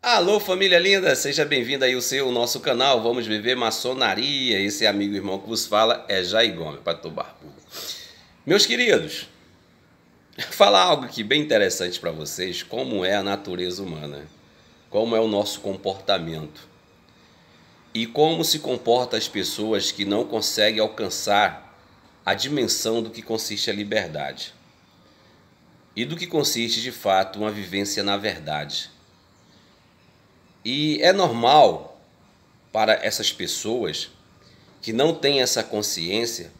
Alô, família linda, seja bem-vindo aí ao nosso canal. Vamos viver maçonaria. Esse amigo e irmão que vos fala é Jair Gomes, pastor barbudo. Meus queridos, falar algo aqui bem interessante para vocês, como é a natureza humana, como é o nosso comportamento e como se comportam as pessoas que não conseguem alcançar a dimensão do que consiste a liberdade e do que consiste de fato uma vivência na verdade. E é normal para essas pessoas que não têm essa consciência,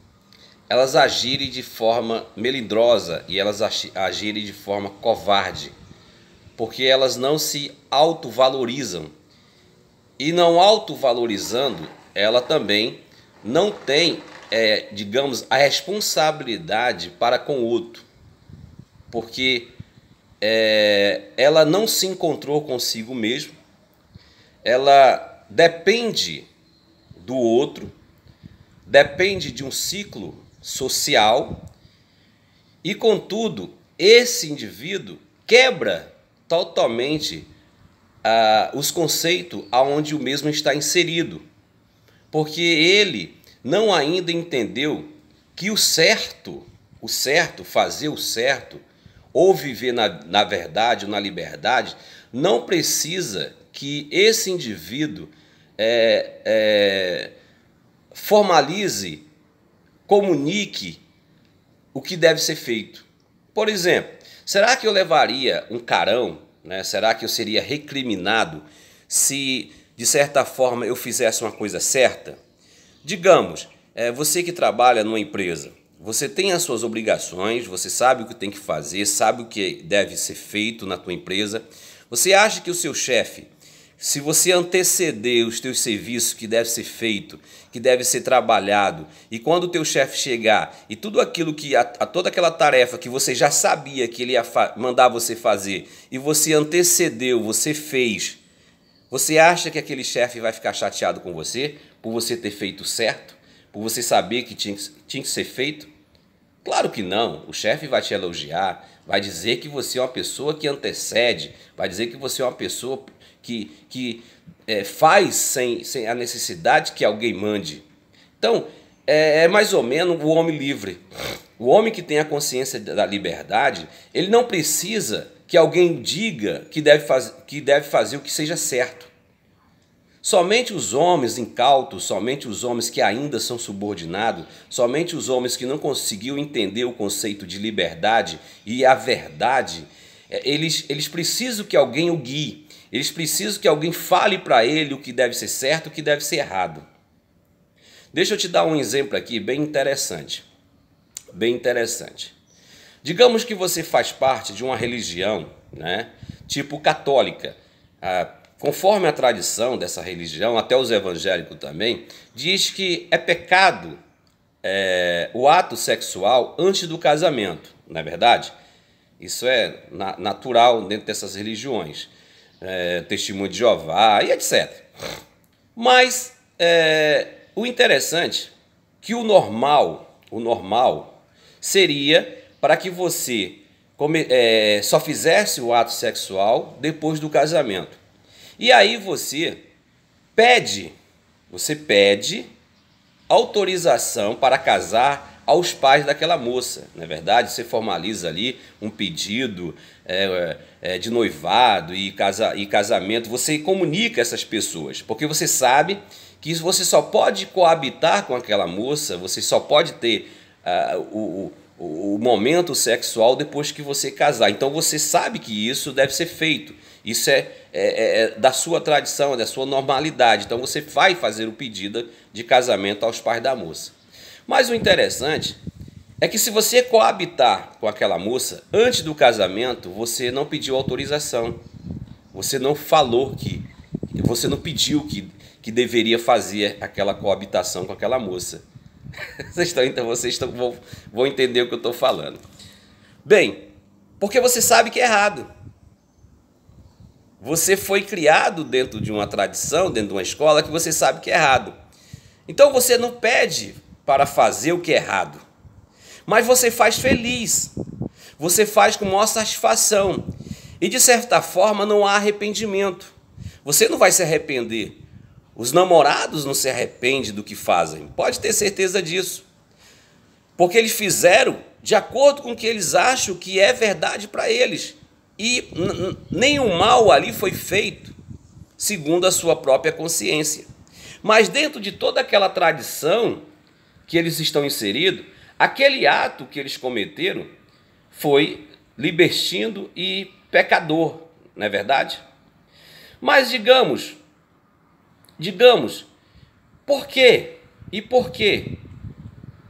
elas agirem de forma melindrosa e elas agirem de forma covarde, porque elas não se autovalorizam. E não autovalorizando, ela também não tem, digamos, a responsabilidade para com o outro, porque ela não se encontrou consigo mesma. Ela depende do outro, depende de um ciclo social e, contudo, esse indivíduo quebra totalmente os conceitos aonde o mesmo está inserido, porque ele não ainda entendeu que o certo, fazer o certo, ou viver na verdade ou na liberdade, não precisa que esse indivíduo formalize, comunique o que deve ser feito. Por exemplo, será que eu levaria um carão, né? Será que eu seria recriminado se, de certa forma, eu fizesse uma coisa certa? Digamos, você que trabalha numa empresa, você tem as suas obrigações, você sabe o que tem que fazer, sabe o que deve ser feito na tua empresa. Você acha que o seu chefe, se você anteceder os teus serviços que deve ser feito, que deve ser trabalhado, e quando o teu chefe chegar e tudo aquilo toda aquela tarefa que você já sabia que ele ia mandar você fazer, e você antecedeu, você fez, você acha que aquele chefe vai ficar chateado com você por você ter feito certo, por você saber que tinha que ser feito? Claro que não. O chefe vai te elogiar, vai dizer que você é uma pessoa que antecede, vai dizer que você é uma pessoa que faz sem a necessidade que alguém mande. Então, é mais ou menos o homem livre. O homem que tem a consciência da liberdade, ele não precisa que alguém diga que deve fazer o que seja certo. Somente os homens incautos, somente os homens que ainda são subordinados, somente os homens que não conseguiu entender o conceito de liberdade e a verdade, eles precisam que alguém o guie, eles precisam que alguém fale para ele o que deve ser certo e o que deve ser errado. Deixa eu te dar um exemplo aqui bem interessante. Bem interessante. Digamos que você faz parte de uma religião, né, tipo católica. Conforme a tradição dessa religião, até os evangélicos também, diz que é pecado o ato sexual antes do casamento, não é verdade? Isso é natural dentro dessas religiões, Testemunho de Jeová e etc. Mas o interessante é que o normal seria para que você só fizesse o ato sexual depois do casamento. E aí você pede autorização para casar aos pais daquela moça, não é verdade? Você formaliza ali um pedido de noivado e casamento, você comunica essas pessoas, porque você sabe que você só pode coabitar com aquela moça, você só pode ter o momento sexual depois que você casar. Então você sabe que isso deve ser feito. Isso é da sua tradição, é da sua normalidade. Então você vai fazer o pedido de casamento aos pais da moça. Mas o interessante é que se você coabitar com aquela moça antes do casamento, você não pediu autorização. Você não falou você não pediu que deveria fazer aquela coabitação com aquela moça. Vocês vão entender o que eu estou falando. Bem, porque você sabe que é errado. Você foi criado dentro de uma tradição, dentro de uma escola, que você sabe que é errado. Então você não pede para fazer o que é errado, mas você faz feliz. Você faz com maior satisfação. E de certa forma não há arrependimento. Você não vai se arrepender. Os namorados não se arrependem do que fazem. Pode ter certeza disso. Porque eles fizeram de acordo com o que eles acham que é verdade para eles. E nenhum mal ali foi feito segundo a sua própria consciência. Mas dentro de toda aquela tradição que eles estão inseridos, aquele ato que eles cometeram foi libertino e pecador, não é verdade? Mas digamos, por quê? E por quê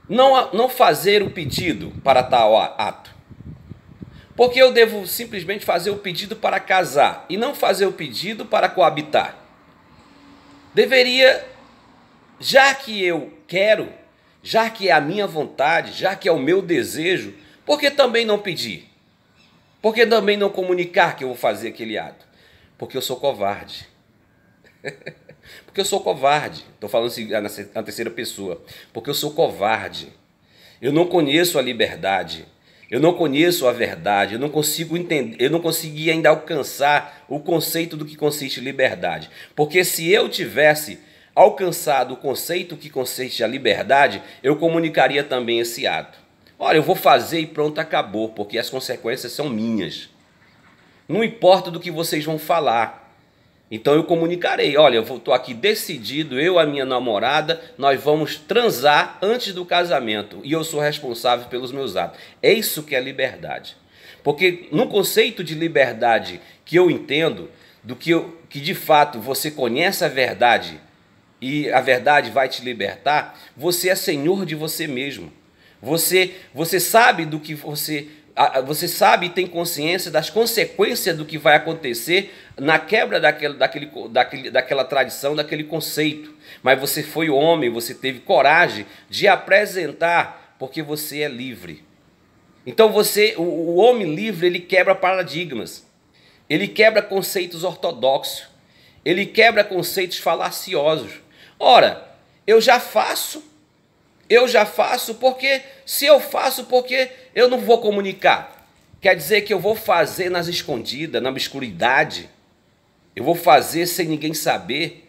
não fazer o pedido para tal ato? Porque eu devo simplesmente fazer o pedido para casar e não fazer o pedido para coabitar? Deveria, já que eu quero, já que é a minha vontade, já que é o meu desejo, por que também não pedir? Por que também não comunicar que eu vou fazer aquele ato? Porque eu sou covarde. Porque eu sou covarde. Estou falando assim na terceira pessoa. Porque eu sou covarde. Eu não conheço a liberdade. Eu não conheço a verdade. Eu não consigo entender. Eu não consegui ainda alcançar o conceito do que consiste liberdade. Porque se eu tivesse alcançado o conceito que consiste a liberdade, eu comunicaria também esse ato. Olha, eu vou fazer e pronto, acabou, porque as consequências são minhas. Não importa do que vocês vão falar. Então eu comunicarei, olha, eu estou aqui decidido, eu e a minha namorada, nós vamos transar antes do casamento e eu sou responsável pelos meus atos. É isso que é liberdade. Porque no conceito de liberdade que eu entendo, que de fato você conhece a verdade e a verdade vai te libertar, você é senhor de você mesmo. Você sabe do que você sabe e tem consciência das consequências do que vai acontecer na quebra daquela tradição, daquele conceito. Mas você foi homem, você teve coragem de apresentar, porque você é livre. Então o homem livre, ele quebra paradigmas, ele quebra conceitos ortodoxos, ele quebra conceitos falaciosos. Ora, eu já faço porque se eu faço, porque eu não vou comunicar. Quer dizer que eu vou fazer nas escondidas, na obscuridade. Eu vou fazer sem ninguém saber.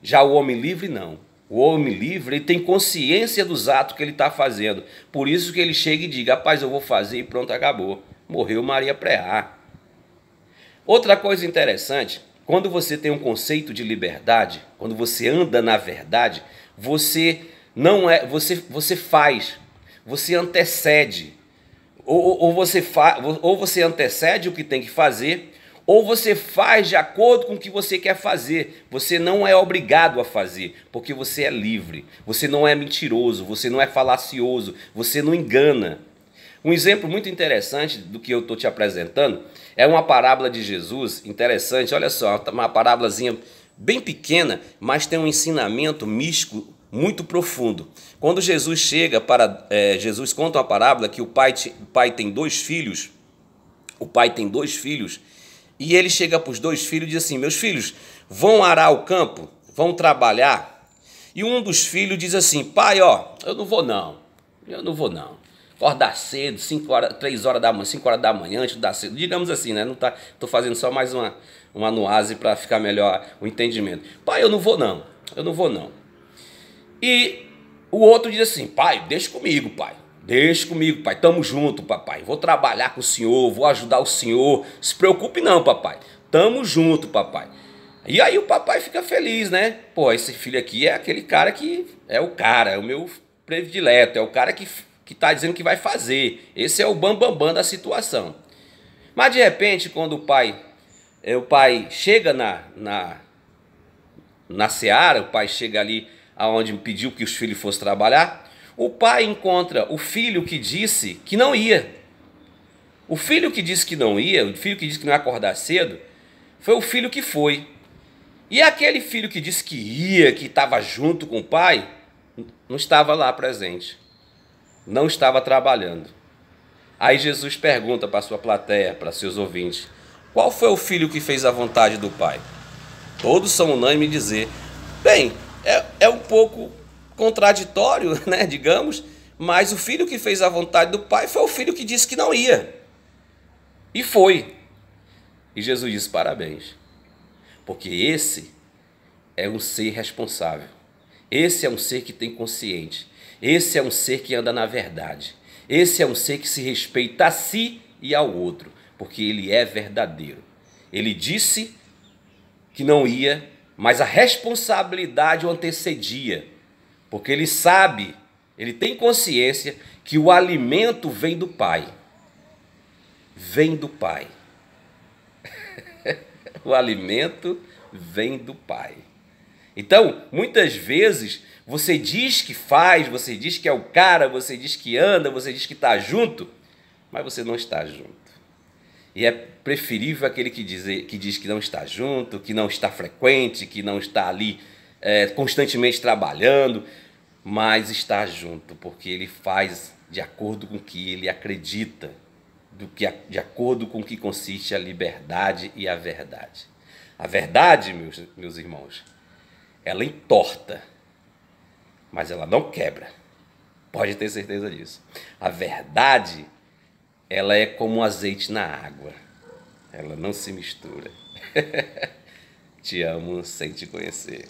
Já o homem livre, não. O homem livre, ele tem consciência dos atos que ele está fazendo. Por isso que ele chega e diga, rapaz, eu vou fazer e pronto, acabou. Morreu Maria Preá. Outra coisa interessante, quando você tem um conceito de liberdade, quando você anda na verdade, você faz, você antecede, ou você antecede o que tem que fazer, ou você faz de acordo com o que você quer fazer. Você não é obrigado a fazer, porque você é livre, você não é mentiroso, você não é falacioso, você não engana. Um exemplo muito interessante do que eu estou te apresentando é uma parábola de Jesus, interessante, olha só, uma parábolazinha bem pequena, mas tem um ensinamento místico muito profundo. Quando Jesus chega Jesus conta uma parábola que o pai tem dois filhos, e ele chega para os dois filhos e diz assim, meus filhos, vão arar o campo, vão trabalhar, e um dos filhos diz assim, pai, eu não vou não, acordar cedo, 5 horas da manhã, antes de dar cedo, digamos assim, né? Não tô fazendo só mais uma nuance para ficar melhor o entendimento. Pai, eu não vou não. E o outro diz assim, pai, deixa comigo, pai, tamo junto, papai, vou trabalhar com o senhor, vou ajudar o senhor, se preocupe não, papai, tamo junto, papai. E aí o papai fica feliz, né? Pô, esse filho aqui é aquele cara que é o meu predileto, é o cara que está dizendo que vai fazer. Esse é o bambambam da situação. Mas de repente, quando o pai chega na seara, o pai chega ali aonde pediu que os filhos fossem trabalhar, o pai encontra o filho que disse que não ia. O filho que disse que não ia, o filho que disse que não ia acordar cedo, foi o filho que foi. E aquele filho que disse que ia, que estava junto com o pai, não estava lá presente. Não estava trabalhando. Aí Jesus pergunta para a sua plateia, para seus ouvintes, qual foi o filho que fez a vontade do pai? Todos são unânimes em dizer, bem, é um pouco contraditório, né, digamos, mas o filho que fez a vontade do pai foi o filho que disse que não ia. E foi. E Jesus disse, parabéns. Porque esse é um ser responsável. Esse é um ser que tem consciente. Esse é um ser que anda na verdade. Esse é um ser que se respeita a si e ao outro, porque ele é verdadeiro. Ele disse que não ia, mas a responsabilidade o antecedia, porque ele sabe, ele tem consciência que o alimento vem do Pai. Vem do Pai. O alimento vem do Pai. Então, muitas vezes, você diz que faz, você diz que é o cara, você diz que anda, você diz que está junto, mas você não está junto. E é preferível aquele que diz que não está junto, que não está frequente, que não está ali constantemente trabalhando, mas está junto, porque ele faz de acordo com o que ele acredita, de acordo com o que consiste a liberdade e a verdade. A verdade, meus irmãos, ela entorta, mas ela não quebra. Pode ter certeza disso. A verdade, ela é como um azeite na água. Ela não se mistura. Te amo sem te conhecer.